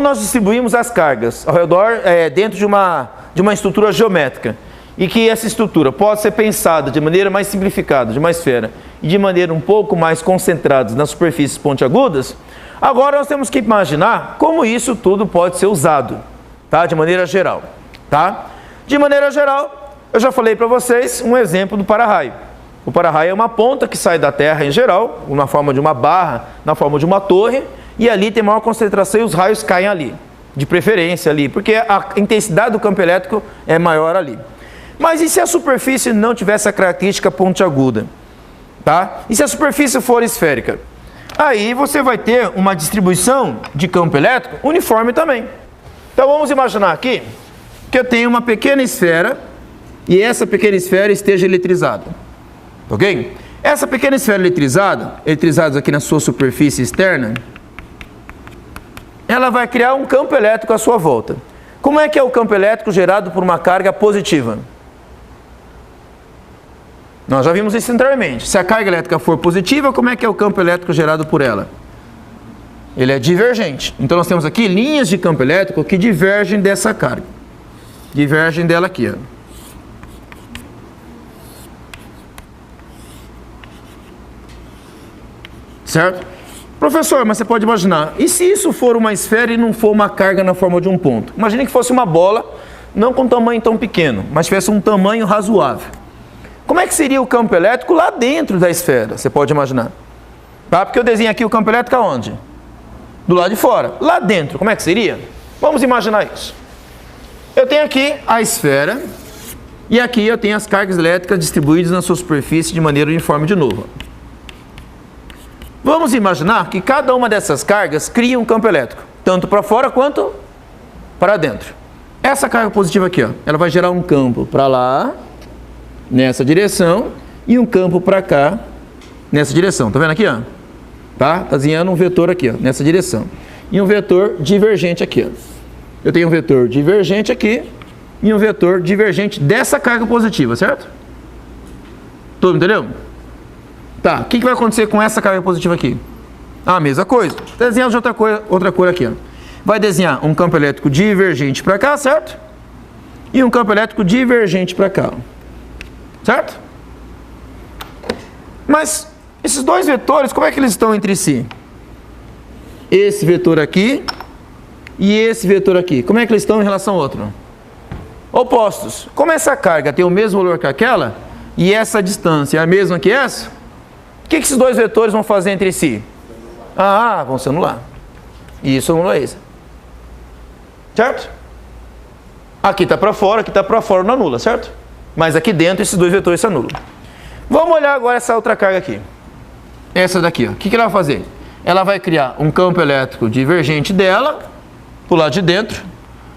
nós distribuímos as cargas ao redor, dentro de uma estrutura geométrica, e que essa estrutura pode ser pensada de maneira mais simplificada, de uma esfera, e de maneira um pouco mais concentrada nas superfícies pontiagudas, agora nós temos que imaginar como isso tudo pode ser usado, tá? De maneira geral, tá? De maneira geral, eu já falei para vocês um exemplo do para-raio. O para-raio é uma ponta que sai da Terra em geral, na forma de uma barra, na forma de uma torre, e ali tem maior concentração e os raios caem ali, de preferência ali, porque a intensidade do campo elétrico é maior ali. Mas e se a superfície não tivesse a característica pontiaguda? Tá? E se a superfície for esférica? Aí você vai ter uma distribuição de campo elétrico uniforme também. Então vamos imaginar aqui que eu tenho uma pequena esfera e essa pequena esfera esteja eletrizada. Ok? Essa pequena esfera eletrizada aqui na sua superfície externa, ela vai criar um campo elétrico à sua volta. Como é que é o campo elétrico gerado por uma carga positiva? Nós já vimos isso anteriormente. Se a carga elétrica for positiva, como é que é o campo elétrico gerado por ela? Ele é divergente. Então nós temos aqui linhas de campo elétrico que divergem dessa carga. Divergem dela aqui, ó. Certo? Professor, mas você pode imaginar, e se isso for uma esfera e não for uma carga na forma de um ponto? Imagine que fosse uma bola, não com tamanho tão pequeno, mas tivesse um tamanho razoável. Como é que seria o campo elétrico lá dentro da esfera? Você pode imaginar. Tá? Porque eu desenho aqui o campo elétrico aonde? Do lado de fora. Lá dentro, como é que seria? Vamos imaginar isso. Eu tenho aqui a esfera e aqui eu tenho as cargas elétricas distribuídas na sua superfície de maneira uniforme de novo. Vamos imaginar que cada uma dessas cargas cria um campo elétrico, tanto para fora quanto para dentro. Essa carga positiva aqui, ó, ela vai gerar um campo para lá, nessa direção, e um campo para cá, nessa direção. Tá vendo aqui, ó? Tá desenhando um vetor aqui, ó, nessa direção. E um vetor divergente aqui, ó. Eu tenho um vetor divergente aqui e um vetor divergente dessa carga positiva, certo? Todo mundo entendeu? Tá, o que vai acontecer com essa carga positiva aqui? A mesma coisa. Desenhar de outra cor aqui, ó. Vai desenhar um campo elétrico divergente para cá, certo? E um campo elétrico divergente para cá, ó. Certo? Mas esses dois vetores, como é que eles estão entre si? Esse vetor aqui e esse vetor aqui, como é que eles estão em relação ao outro? Opostos. Como essa carga tem o mesmo valor que aquela e essa distância é a mesma que essa, o que esses dois vetores vão fazer entre si? Vão se anular. E isso anula isso. Certo? Aqui está para fora, não anula, certo? Mas aqui dentro esses dois vetores se anulam. Vamos olhar agora essa outra carga aqui. Essa daqui, ó. O que ela vai fazer? Ela vai criar um campo elétrico divergente dela, para o lado de dentro,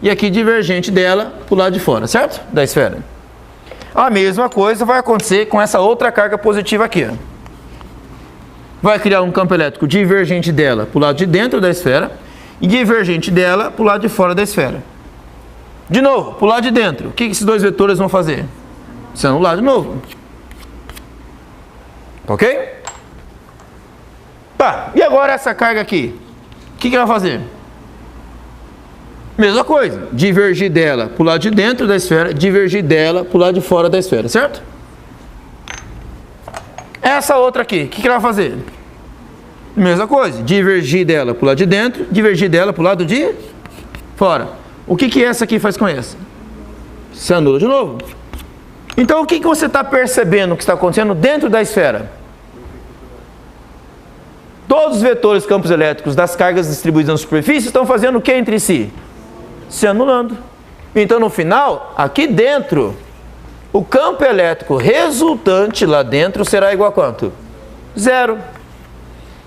e aqui divergente dela, para o lado de fora, certo? Da esfera. A mesma coisa vai acontecer com essa outra carga positiva aqui, ó. Vai criar um campo elétrico divergente dela para o lado de dentro da esfera e divergente dela para o lado de fora da esfera. De novo, para o lado de dentro, o que esses dois vetores vão fazer? Se anular de novo. Ok? Tá, e agora essa carga aqui? O que ela vai fazer? Mesma coisa, divergir dela para o lado de dentro da esfera, divergir dela para o lado de fora da esfera, certo? Essa outra aqui, o que ela vai fazer? Mesma coisa, divergir dela para o lado de dentro, divergir dela para o lado de fora. O que essa aqui faz com essa? Se anula de novo. Então o que você está percebendo que está acontecendo dentro da esfera? Todos os vetores campos elétricos das cargas distribuídas na superfície estão fazendo o que entre si? Se anulando. Então no final, aqui dentro, o campo elétrico resultante lá dentro será igual a quanto? Zero.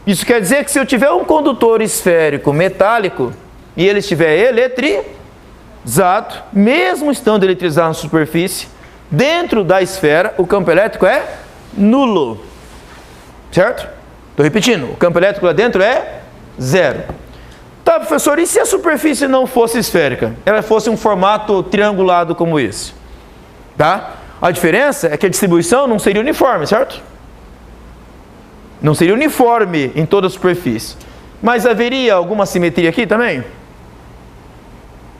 Isso quer dizer que se eu tiver um condutor esférico metálico e ele estiver eletrizado, mesmo estando eletrizado na superfície, dentro da esfera o campo elétrico é nulo. Certo? Estou repetindo, o campo elétrico lá dentro é zero. Tá, professor, e se a superfície não fosse esférica? Ela fosse um formato triangulado como esse? Tá? A diferença é que a distribuição não seria uniforme, certo? Não seria uniforme em toda a superfície. Mas haveria alguma simetria aqui também?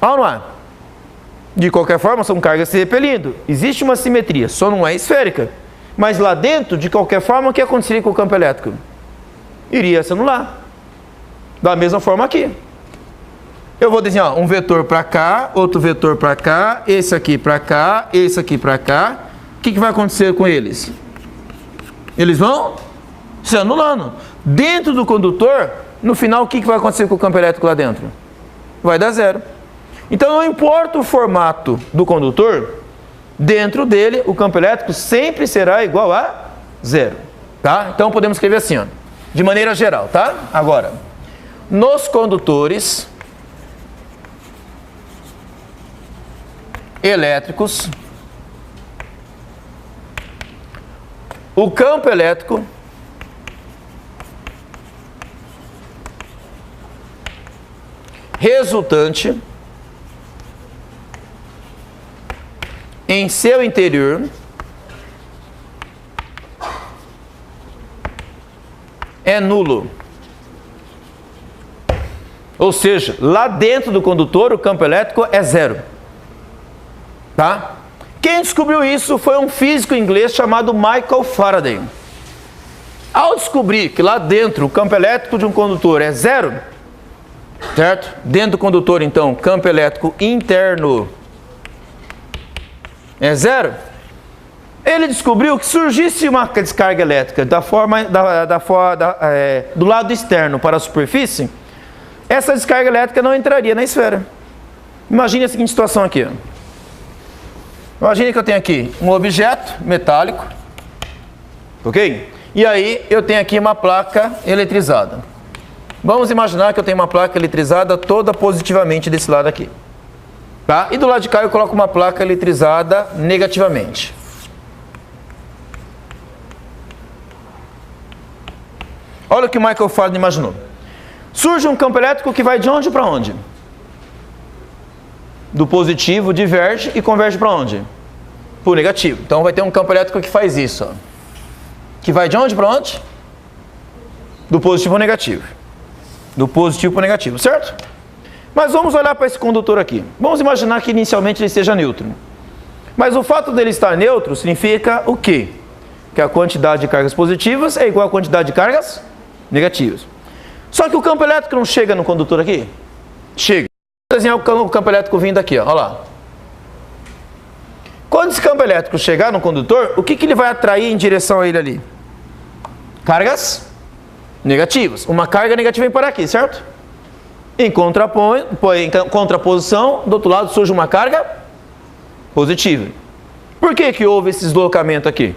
Ah ou não é? De qualquer forma, são cargas se repelindo. Existe uma simetria, só não é esférica. Mas lá dentro, de qualquer forma, o que aconteceria com o campo elétrico? Iria se anular. Da mesma forma aqui. Eu vou desenhar um vetor para cá, outro vetor para cá, esse aqui para cá, esse aqui para cá. O que vai acontecer com eles? Eles vão se anulando. Dentro do condutor, no final, o que vai acontecer com o campo elétrico lá dentro? Vai dar zero. Então, não importa o formato do condutor, dentro dele, o campo elétrico sempre será igual a zero. Tá? Então, podemos escrever assim, ó, de maneira geral. Tá? Agora, nos condutores elétricos, o campo elétrico resultante em seu interior é nulo. Ou seja, lá dentro do condutor o campo elétrico é zero. Tá? Quem descobriu isso foi um físico inglês chamado Michael Faraday. Ao descobrir que lá dentro o campo elétrico de um condutor é zero, certo? Dentro do condutor, então, campo elétrico interno é zero, ele descobriu que surgisse uma descarga elétrica do lado externo para a superfície, essa descarga elétrica não entraria na esfera. Imagine a seguinte situação aqui. Imagine que eu tenho aqui um objeto metálico, ok? E aí eu tenho aqui uma placa eletrizada. Vamos imaginar que eu tenho uma placa eletrizada toda positivamente desse lado aqui. Tá? E do lado de cá eu coloco uma placa eletrizada negativamente. Olha o que o Michael Faraday imaginou. Surge um campo elétrico que vai de onde para onde? Do positivo diverge e converge para onde? Para o negativo. Então vai ter um campo elétrico que faz isso. Ó. Que vai de onde para onde? Do positivo ao negativo. Do positivo para o negativo, certo? Mas vamos olhar para esse condutor aqui. Vamos imaginar que inicialmente ele seja neutro. Mas o fato dele estar neutro significa o quê? Que a quantidade de cargas positivas é igual à quantidade de cargas negativas. Só que o campo elétrico não chega no condutor aqui? Chega. Vou desenhar o campo elétrico vindo aqui, ó. Olha lá. Quando esse campo elétrico chegar no condutor, o que ele vai atrair em direção a ele ali? Cargas negativas. Uma carga negativa vem para aqui, certo? Em contraposição, do outro lado surge uma carga positiva. Por que houve esse deslocamento aqui?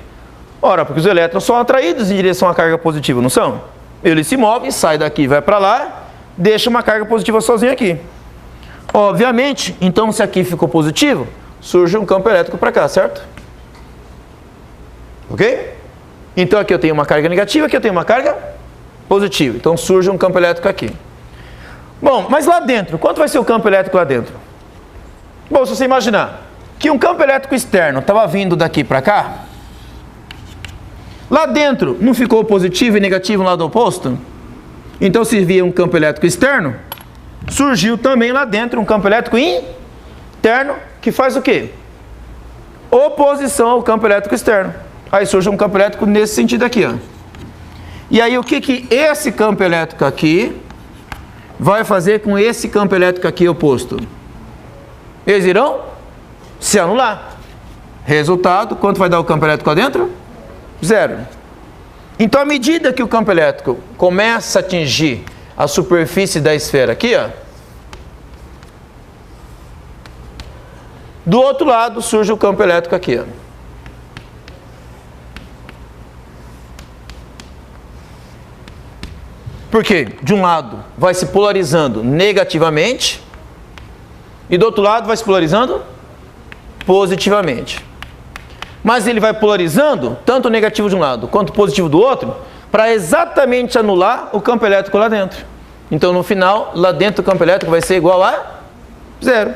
Ora, porque os elétrons são atraídos em direção à carga positiva, não são? Ele se move, sai daqui, vai para lá, deixa uma carga positiva sozinho aqui. Obviamente, então se aqui ficou positivo, surge um campo elétrico para cá, certo? Ok? Então aqui eu tenho uma carga negativa, aqui eu tenho uma carga positiva. Então surge um campo elétrico aqui. Bom, mas lá dentro, quanto vai ser o campo elétrico lá dentro? Bom, se você imaginar que um campo elétrico externo estava vindo daqui para cá, lá dentro não ficou positivo e negativo no lado oposto? Então se via um campo elétrico externo, surgiu também lá dentro um campo elétrico interno que faz o quê? Oposição ao campo elétrico externo. Aí surge um campo elétrico nesse sentido aqui, ó. E aí o que esse campo elétrico aqui vai fazer com esse campo elétrico aqui oposto? Eles irão se anular. Resultado, quanto vai dar o campo elétrico lá dentro? Zero. Então, à medida que o campo elétrico começa a atingir a superfície da esfera aqui, ó, do outro lado surge o campo elétrico aqui, ó. Porque de um lado vai se polarizando negativamente e do outro lado vai se polarizando positivamente. Mas ele vai polarizando tanto o negativo de um lado quanto o positivo do outro para exatamente anular o campo elétrico lá dentro. Então no final, lá dentro o campo elétrico vai ser igual a zero.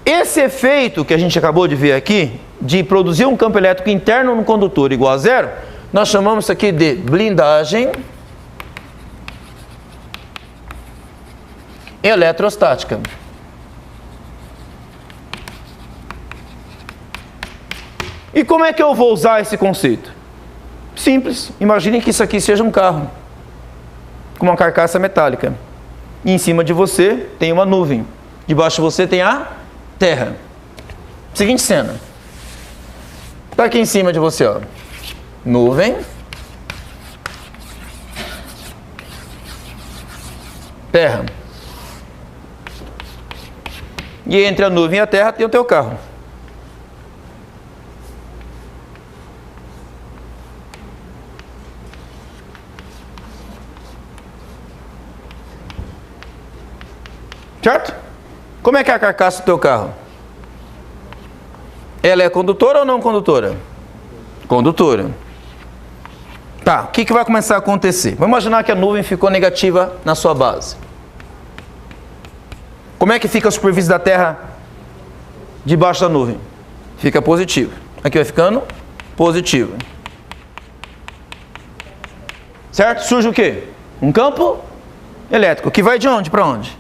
Esse efeito que a gente acabou de ver aqui, de produzir um campo elétrico interno no condutor igual a zero, nós chamamos isso aqui de blindagem eletrostática. E como é que eu vou usar esse conceito? Simples. Imaginem que isso aqui seja um carro com uma carcaça metálica. E em cima de você tem uma nuvem. Debaixo de você tem a terra. Seguinte cena. Está aqui em cima de você, ó. Nuvem. Terra. E entre a nuvem e a terra tem o teu carro. Certo? Como é que é a carcaça do teu carro? Ela é condutora ou não condutora? Condutora. Tá, o que vai começar a acontecer? Vamos imaginar que a nuvem ficou negativa na sua base. Como é que fica a superfície da Terra debaixo da nuvem? Fica positivo. Aqui vai ficando positivo. Certo? Surge o quê? Um campo elétrico, que vai de onde para onde?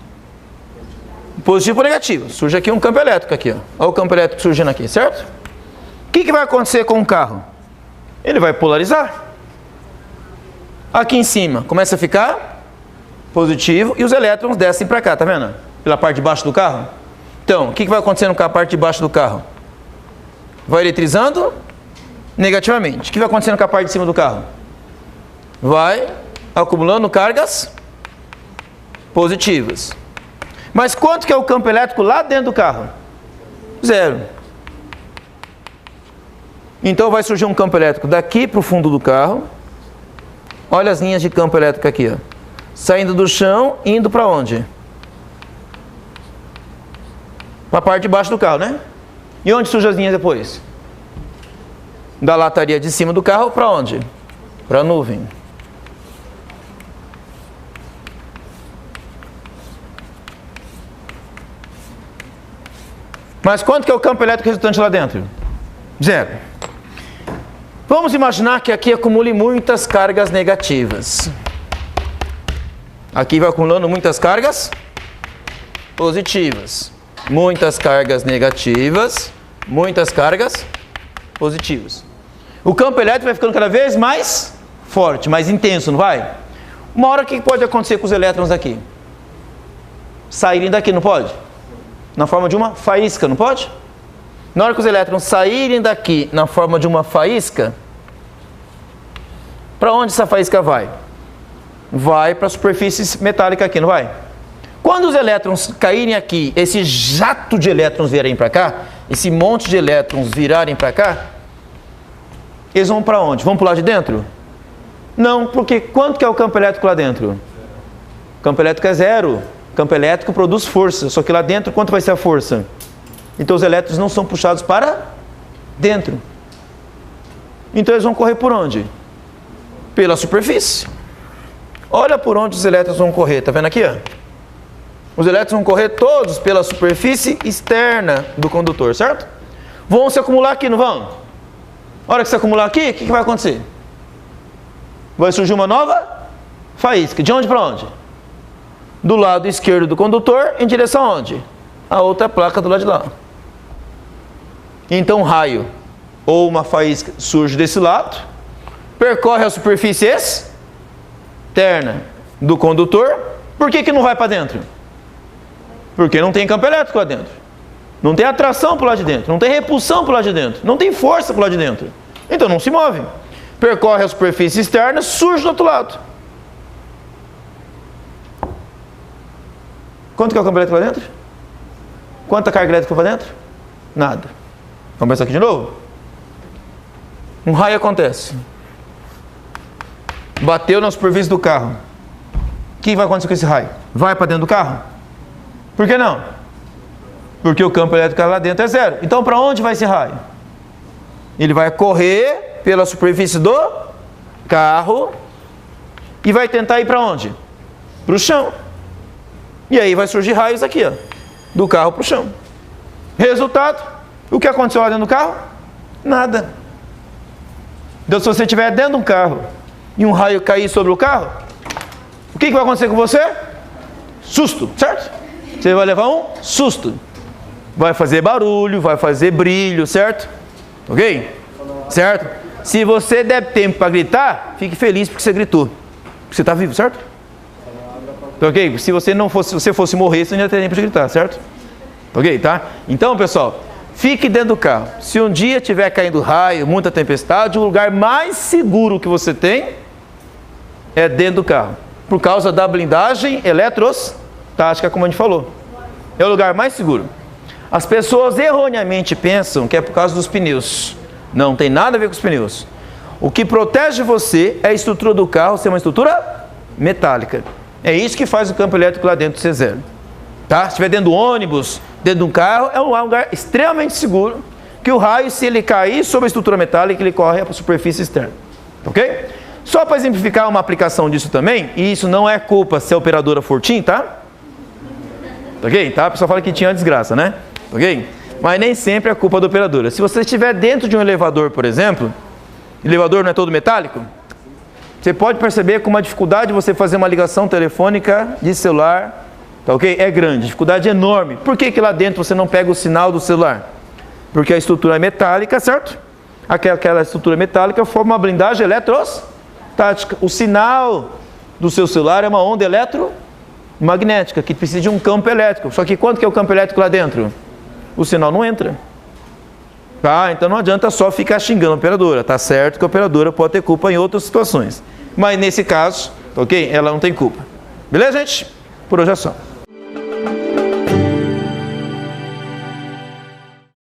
Positivo ou negativo. Surge aqui um campo elétrico aqui, ó. Olha o campo elétrico surgindo aqui, certo? O que vai acontecer com o carro? Ele vai polarizar. Aqui em cima começa a ficar positivo e os elétrons descem para cá, tá vendo? Pela parte de baixo do carro. Então, o que vai acontecer com a parte de baixo do carro? Vai eletrizando negativamente. O que vai acontecer com a parte de cima do carro? Vai acumulando cargas positivas. Mas quanto que é o campo elétrico lá dentro do carro? Zero. Então vai surgir um campo elétrico daqui para o fundo do carro. Olha as linhas de campo elétrico aqui, ó. Saindo do chão, indo para onde? Para a parte de baixo do carro, né? E onde surgem as linhas depois? Da lataria de cima do carro para onde? Para a nuvem. Mas quanto que é o campo elétrico resultante lá dentro? Zero. Vamos imaginar que aqui acumule muitas cargas negativas. Aqui vai acumulando muitas cargas positivas. Muitas cargas negativas. Muitas cargas positivas. O campo elétrico vai ficando cada vez mais forte, mais intenso, não vai? Uma hora o que pode acontecer com os elétrons aqui? Saírem daqui, não pode? Na forma de uma faísca, não pode? Na hora que os elétrons saírem daqui na forma de uma faísca, para onde essa faísca vai? Vai para a superfície metálica aqui, não vai? Quando os elétrons caírem aqui, esse jato de elétrons vierem para cá, esse monte de elétrons virarem para cá, eles vão para onde? Vão para o lado de dentro? Não, porque quanto que é o campo elétrico lá dentro? O campo elétrico é zero. O campo elétrico produz força, só que lá dentro quanto vai ser a força? Então os elétrons não são puxados para dentro. Então eles vão correr por onde? Pela superfície. Olha por onde os elétrons vão correr, tá vendo aqui? Ó? Os elétrons vão correr todos pela superfície externa do condutor, certo? Vão se acumular aqui, não vão? A hora que se acumular aqui, o que vai acontecer? Vai surgir uma nova faísca. De onde para onde? Do lado esquerdo do condutor, em direção a onde? A outra placa do lado de lá. Então um raio ou uma faísca surge desse lado, percorre a superfície externa do condutor. Por que não vai para dentro? Porque não tem campo elétrico lá dentro. Não tem atração para o lado de dentro. Não tem repulsão para o lado de dentro. Não tem força para o lado de dentro. Então não se move. Percorre a superfície externa, surge do outro lado. Quanto que é o campo elétrico lá dentro? Quanta carga elétrica para dentro? Nada. Vamos pensar aqui de novo? Um raio acontece. Bateu na superfície do carro. O que vai acontecer com esse raio? Vai para dentro do carro? Por que não? Porque o campo elétrico lá dentro é zero. Então para onde vai esse raio? Ele vai correr pela superfície do carro e vai tentar ir para onde? Para o chão. E aí vai surgir raios aqui, ó, do carro para o chão. Resultado, o que aconteceu lá dentro do carro? Nada. Então se você estiver dentro de um carro e um raio cair sobre o carro, o que vai acontecer com você? susto, certo? Você vai levar um susto. Vai fazer barulho, vai fazer brilho, certo? Ok? Certo? Se você der tempo para gritar, fique feliz porque você gritou. Porque você está vivo, certo? Ok? Se você fosse morrer, você não ia ter tempo de gritar, certo? Ok, tá? Então, pessoal, fique dentro do carro. Se um dia tiver caindo raio, muita tempestade, o lugar mais seguro que você tem é dentro do carro. Por causa da blindagem eletrostática, como a gente falou. É o lugar mais seguro. As pessoas erroneamente pensam que é por causa dos pneus. Não tem nada a ver com os pneus. O que protege você é a estrutura do carro ser uma estrutura metálica. É isso que faz o campo elétrico lá dentro ser zero. Tá? Se estiver dentro do ônibus, dentro de um carro, é um lugar extremamente seguro, que o raio, se ele cair sobre a estrutura metálica, ele corre para a superfície externa. Ok? Só para exemplificar uma aplicação disso também, e isso não é culpa se a operadora for TIM, tá? Ok? Tá? A pessoa fala que tinha desgraça, né? Ok? Mas nem sempre é culpa da operadora. Se você estiver dentro de um elevador, por exemplo, o elevador não é todo metálico, você pode perceber com uma dificuldade de você fazer uma ligação telefônica de celular, tá ok? É grande, dificuldade enorme. Por que que lá dentro você não pega o sinal do celular? Porque a estrutura é metálica, certo? Aquela estrutura metálica forma uma blindagem eletrostática. O sinal do seu celular é uma onda eletromagnética, que precisa de um campo elétrico. Só que quanto que é o campo elétrico lá dentro? O sinal não entra. Tá? Então não adianta só ficar xingando a operadora. Tá certo que a operadora pode ter culpa em outras situações. Mas nesse caso, ok? Ela não tem culpa. Beleza, gente? Por hoje é só.